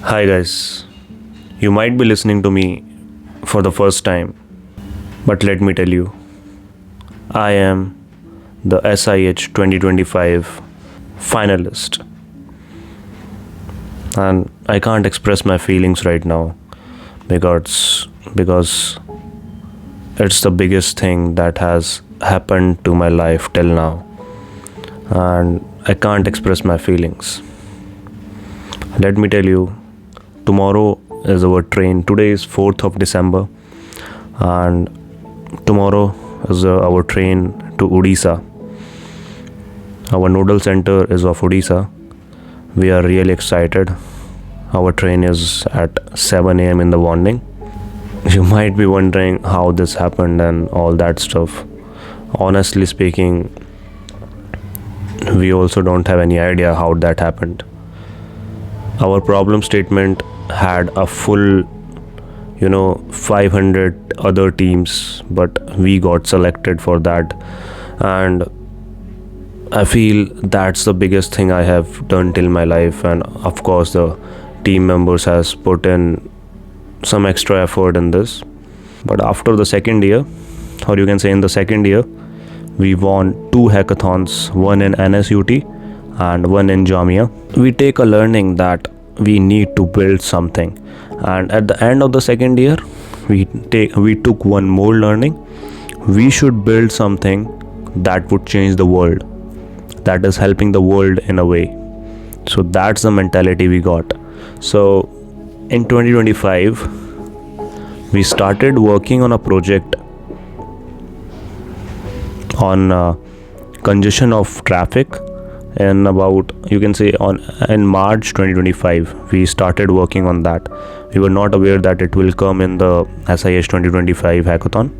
Hi, guys. You might be listening to me for the first time, but let me tell you, I am the SIH 2025 finalist, and I can't express my feelings right now because it's the biggest thing that has happened to my life till now, and I can't express my feelings. Let me tell you, tomorrow is our train. Today is 4th of December, and tomorrow is our train to Odisha. Our nodal center is of Odisha. We are really excited. Our train is at 7 a.m. in the morning. You might be wondering how this happened and all that stuff. Honestly speaking, we also don't have any idea how that happened. Our problem statement had a full 500 other teams, but we got selected for that. And I feel that's the biggest thing I have done till my life. And of course the team members has put in some extra effort in this. But after the second year, or you can say in the second year, we won 2 hackathons, one in NSUT and one in Jamia. We take a learning that we need to build something, and at the end of the second year, we took one more learning. We should build something that would change the world, that is helping the world in a way. So that's the mentality we got. So in 2025, we started working on a project on congestion of traffic. And about, you can say, on in March 2025 we started working on that. We were not aware that it will come in the SIH 2025 hackathon,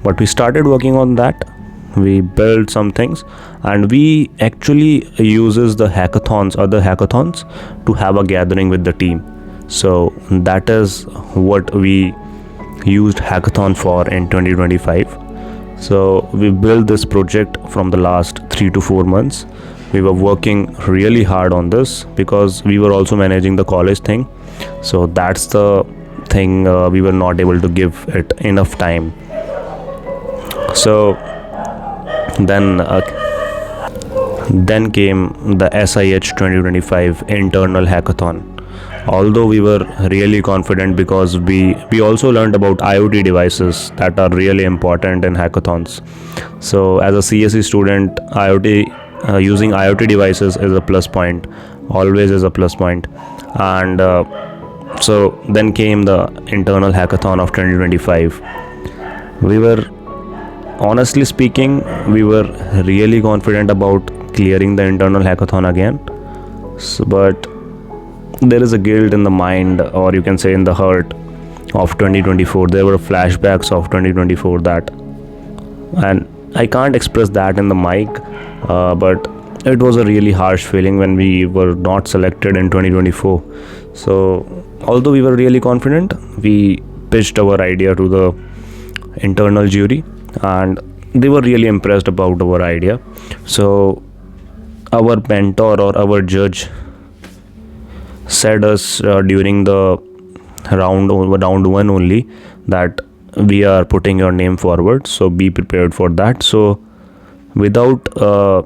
but we started working on that. We built some things, and we actually uses the other hackathons to have a gathering with the team. So that is what we used hackathon for in 2025. So we built this project from the last 3 to 4 months. We were working really hard on this because we were also managing the college thing. So that's the thing, we were not able to give it enough time. So then came the SIH 2025 internal hackathon. Although we were really confident because we also learned about IoT devices that are really important in hackathons. So as a CSE student, using IoT devices is a plus point, always is a plus point. And so then came the internal hackathon of 2025. We were, honestly speaking, we were really confident about clearing the internal hackathon again. But there is a guilt in the mind, or you can say in the heart, of 2024. There were flashbacks of 2024 that, and I can't express that in the mic, but it was a really harsh feeling when we were not selected in 2024. So although we were really confident, we pitched our idea to the internal jury, and they were really impressed about our idea. So our mentor or our judge said us during the round one only that we are putting your name forward, so be prepared for that. So without the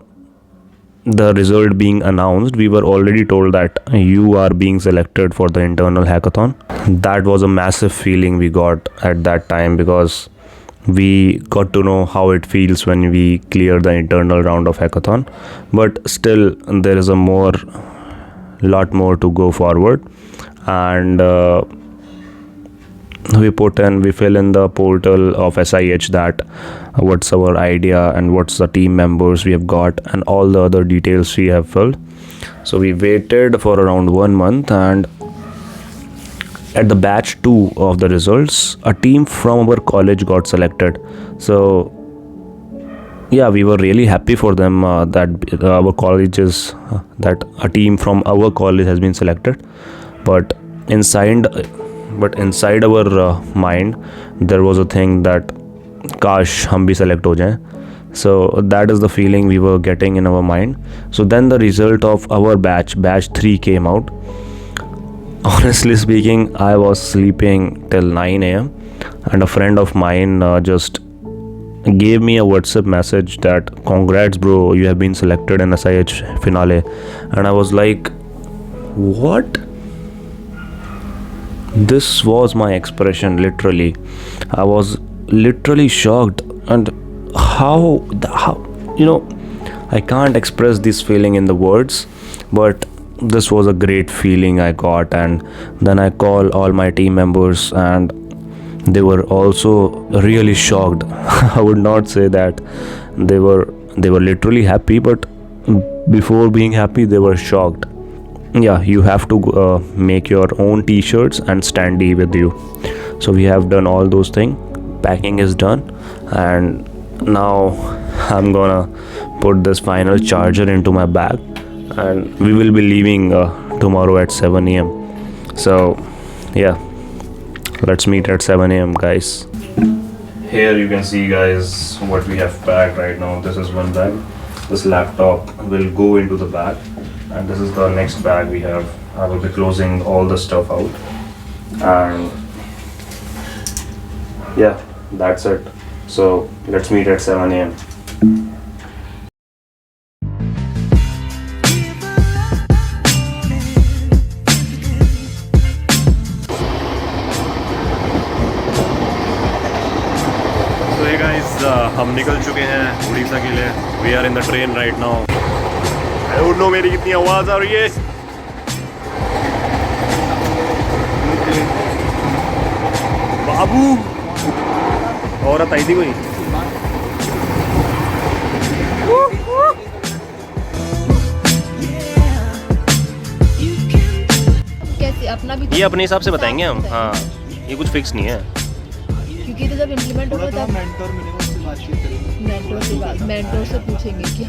result being announced, we were already told that you are being selected for the internal hackathon. That was a massive feeling we got at that time, because we got to know how it feels when we clear the internal round of hackathon. But still there is a lot more to go forward. And we fill in the portal of SIH that what's our idea and what's the team members we have got and all the other details we have filled. So we waited for around 1 month, and at the batch 2 of the results, a team from our college got selected. So yeah, we were really happy for them, that our colleges that a team from our college has been selected. But inside our mind, there was a thing that काश हम भी select हो जाएं. So that is the feeling we were getting in our mind. So then the result of our batch 3 came out. Honestly speaking, I was sleeping till 9 a.m. and a friend of mine just gave me a WhatsApp message that congrats bro, you have been selected in SIH finale. And I was like, what? This was my expression, literally. I was literally shocked. And how I can't express this feeling in the words, but this was a great feeling I got. And then I called all my team members and they were also really shocked. I would not say that they were literally happy, but before being happy they were shocked. Yeah, you have to make your own t-shirts and standee with you. So we have done all those things. Packing is done, and now I'm gonna put this final charger into my bag, and we will be leaving tomorrow at 7 a.m. So yeah, let's meet at 7 a.m. guys. Here you can see guys what we have packed right now. This is one bag. This laptop will go into the bag, and this is the next bag we have. I will be closing all the stuff out, and yeah, that's it. So let's meet at 7 a.m. So hey guys, हम निकल चुके हैं उड़ीसा के लिए. We are in the train right now. I don't know मेरी कितनी आवाज़ आ रही है. बाबू औरत आई थी कोई. कैसे अपना भी ये अपने हिसाब से बताएंगे हम. हाँ, ये कुछ फिक्स नहीं है. क्योंकि तो जब इम्प्लीमेंट होगा तब मेंटोर से पूछेंगे कि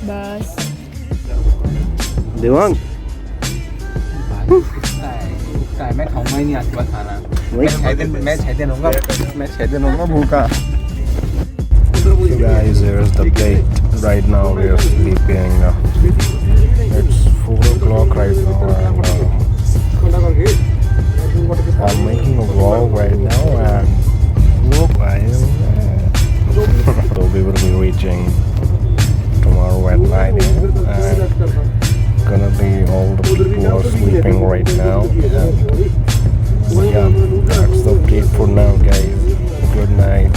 बस देवांग मैं खाऊंगा ही नहीं आज के बाद खाना. मैं 6 दिन होऊंगा भूखा. So guys, here's the plate. Right now we are sleeping. It's 4 o'clock right now, and I'm making a vlog right now, and look, so we will be reaching tomorrow at 9 a.m. and gonna be all the people are sleeping right now. And yeah, that's the update for now, guys. Good night.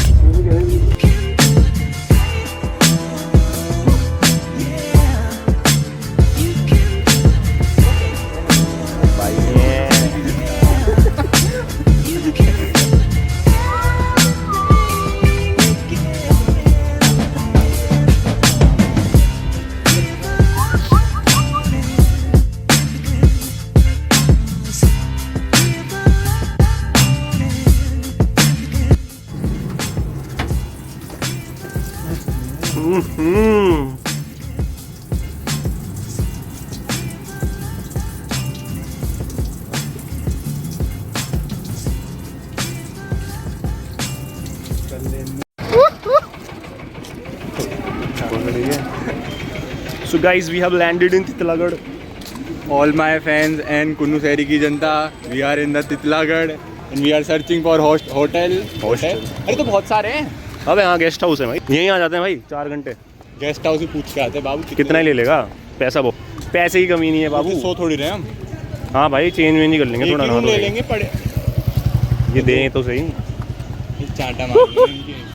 So guys, we have landed in Titlagarh. All my fans and Kunnu Sehri की जनता, we are in the Titlagarh and we are searching for hotel. अरे तो बहुत सारे हैं. अबे हाँ, guest house है भाई. यहीं आ जाते हैं भाई 4 घंटे. गेस्ट हाउस से पूछ के आते हैं बाबू. कितना ही ले लेगा पैसा? वो पैसे की कमी नहीं है बाबू. 100 थोड़ी रहे हम. हाँ भाई, चेंज वेंज कर लेंगे थोड़ा. ले लेंगे पड़े. ये दें तो सही. चाटा मार.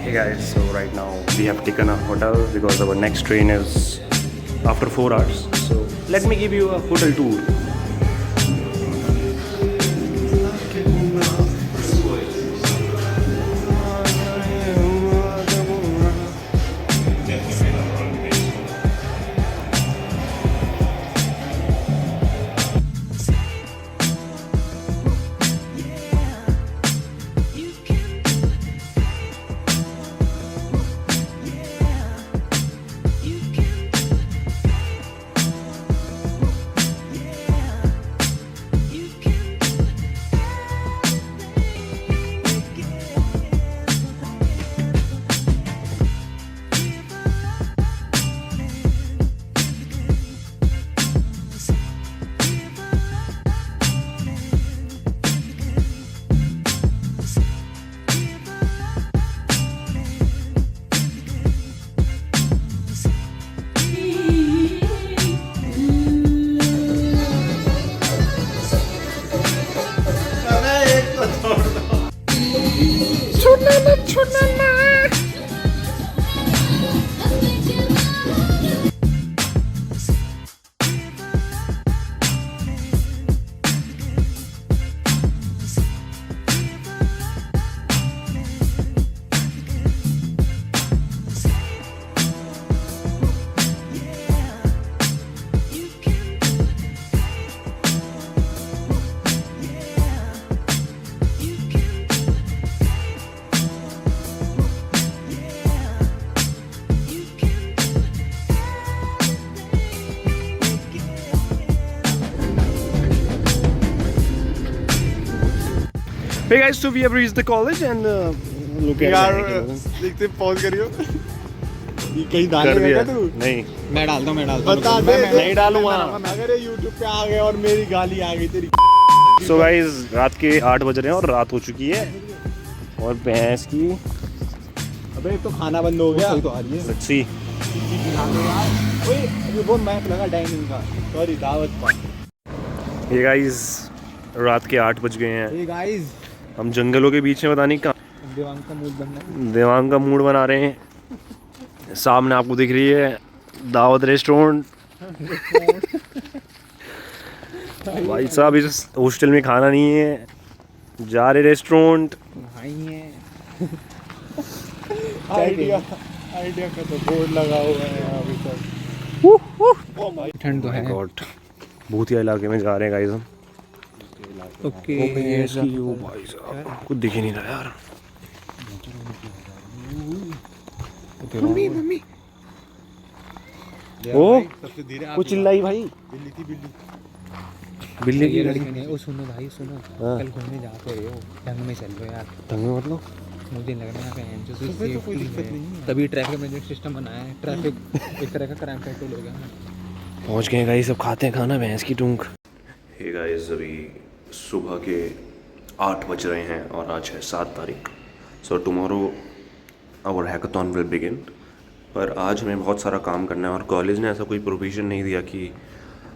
Hey guys, so right now we have taken a hotel because our next train is after 4 hours. So let me give you a hotel tour. Hey guys, so we have reached the college and look at यार that. देखते pause करियो ये कहीं डाल कर देगा दिया तू नहीं मैं डालता हूं बता दे नहीं डालूंगा। अगर ये YouTube पे आ गए और मेरी गाली आ गई तेरी सो गाइस रात के 8 बज रहे हैं और रात हो चुकी है और भैंस की अबे तो खाना बंद हो गया तो आ रही है लच्छी। ओए ये वो मैप लगा डाइनिंग का सॉरी दावत का ये गाइस रात के 8 बज गए हैं। ये गाइस हम जंगलों के बीच में पता नहीं कहाँ देवांग का मूड बनना है देवांग का मूड बना रहे हैं। सामने आपको दिख रही है दावत रेस्टोरेंट। भाई साहब इस हॉस्टल में खाना नहीं है, जा रहे रेस्टोरेंट। भाई है आइडिया का तो बोर्ड लगा हुआ है यहाँ अभी तक ठंड तो है गॉड भूतिया इलाके में जा रहे हैं गाइस हम। ओके ओ भाई साहब कुछ दिख ही नहीं रहा यार। मम्मी ओ सबसे धीरे कुछ चिल्लाई भाई। बिल्ली थी बिल्ली बिल्ली की ये लड़की ने ओ सुनो भाई सुनो हाँ। कल घूमने जाते रहे हो ढंग में चल रहे हो यार ढंग में मतलब मुझे लग रहा है जो सुबह तो कोई दिक्कत नहीं है। तभी ट्रैफिक मैनेजमेंट सिस्टम बनाया है ट्रैफिक एक तरह का क्राइम पेट्रोल हो गया है। पहुंच गए गाइस, सब खाते हैं खाना भैंस की टूंक। हे गाइस अभी सुबह के 8 बज रहे हैं और आज है 7 तारीख। So tomorrow our hackathon will begin. पर आज हमें बहुत सारा काम करना है और कॉलेज ने ऐसा कोई प्रोविज़न नहीं दिया कि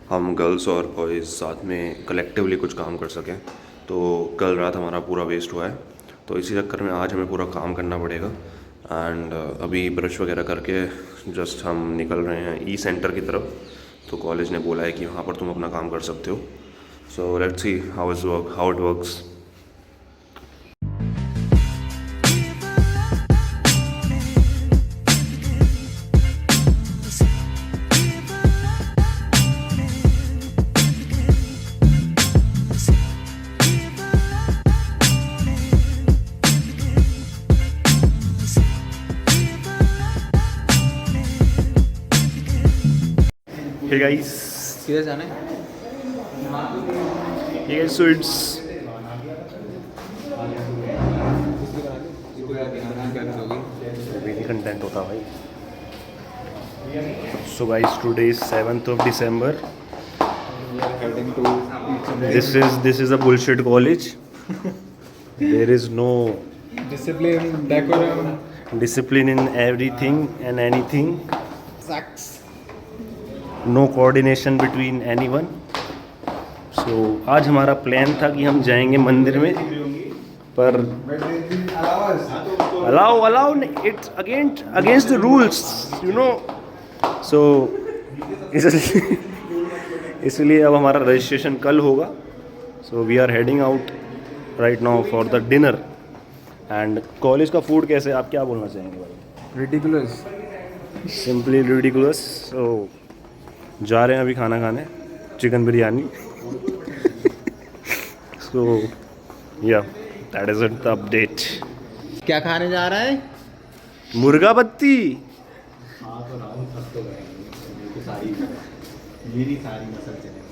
हम गर्ल्स और बॉयज़ साथ में कलेक्टिवली कुछ काम कर सकें। तो कल रात हमारा पूरा वेस्ट हुआ है, तो इसी चक्कर में आज हमें पूरा काम करना पड़ेगा। एंड अभी ब्रश वगैरह करके जस्ट हम निकल रहे हैं ई सेंटर की तरफ। तो कॉलेज ने बोला है कि वहाँ पर तुम अपना काम कर सकते हो। So let's see how it works. Hey guys किधर जाना है? ये सो इट्स कंटेंट होता भाई। So guys today is 7th of December. This is a bullshit college. There is no discipline decorum discipline in everything and anything. Sucks No coordination between anyone. So आज हमारा plan था कि हम जाएंगे मंदिर में, पर allow it's against the rules, you know. So इसलिए अब हमारा रजिस्ट्रेशन कल होगा. So we are heading out right now for the dinner. And college का फूड कैसे, आप क्या बोलना चाहेंगे भाई? Ridiculous Simply ridiculous. So जा रहे हैं अभी खाना खाने, chicken biryani. So yeah, that is it, the update. क्या खाने जा रहा है मुर्गा बत्ती.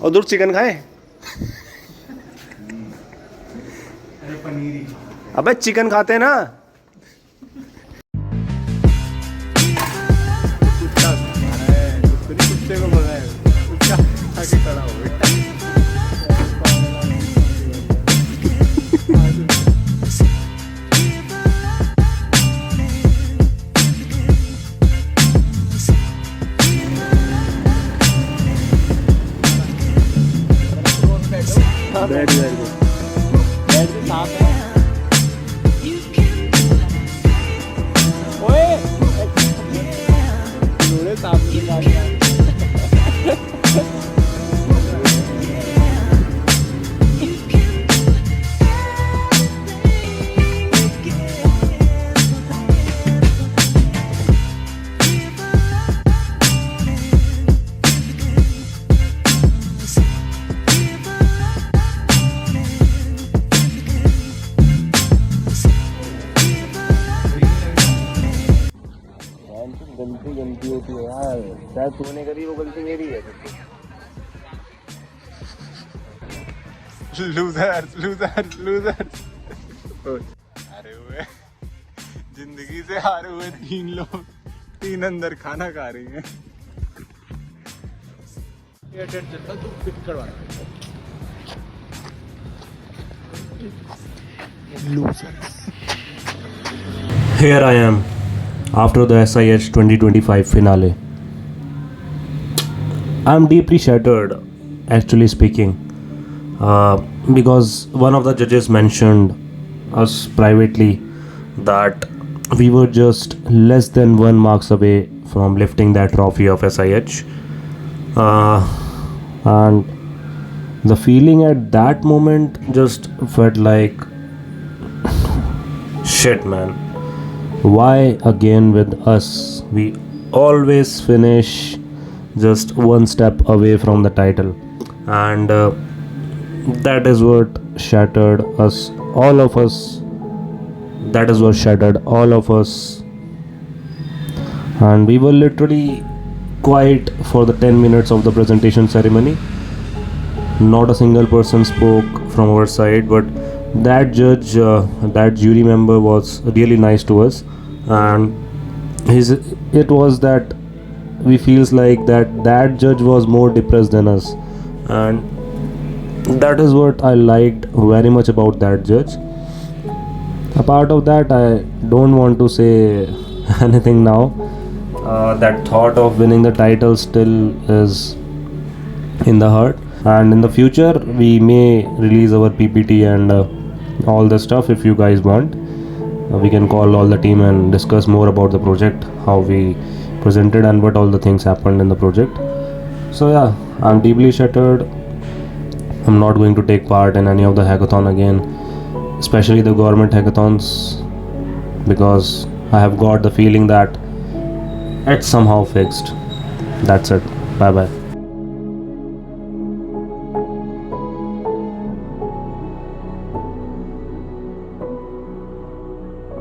और दूर चिकन खाए. अबे चिकन खाते हैं ना. कुत्ते को बोल रहा है उसका आगे खड़ा हो बेटा गलती होती है यार, शायद तूने करी, वो गलती मेरी है. लूजर हारे हुए, जिंदगी से हारे हुए 3 लोग, 3 अंदर खाना खा रही हैं। Here I am after the SIH 2025 finale. I'm deeply shattered, actually speaking, because one of the judges mentioned us privately that we were just less than 1 marks away from lifting that trophy of SIH. And the feeling at that moment just felt like shit, man. Why again with us? We always finish just one step away from the title, and that is what shattered us, all of us. That is what shattered all of us, and we were literally quiet for the 10 minutes of the presentation ceremony. Not a single person spoke from our side, but that judge, that jury member was really nice to us, and it was that we feels like that judge was more depressed than us, and that is what I liked very much about that judge. Apart of that, I don't want to say anything now. That thought of winning the title still is in the heart, and in the future we may release our PPT and all the stuff. If you guys want, we can call all the team and discuss more about the project, how we presented and what all the things happened in the project. So yeah, I'm deeply shattered. I'm not going to take part in any of the hackathon again, especially the government hackathons, because I have got the feeling that it's somehow fixed. That's it. Bye bye.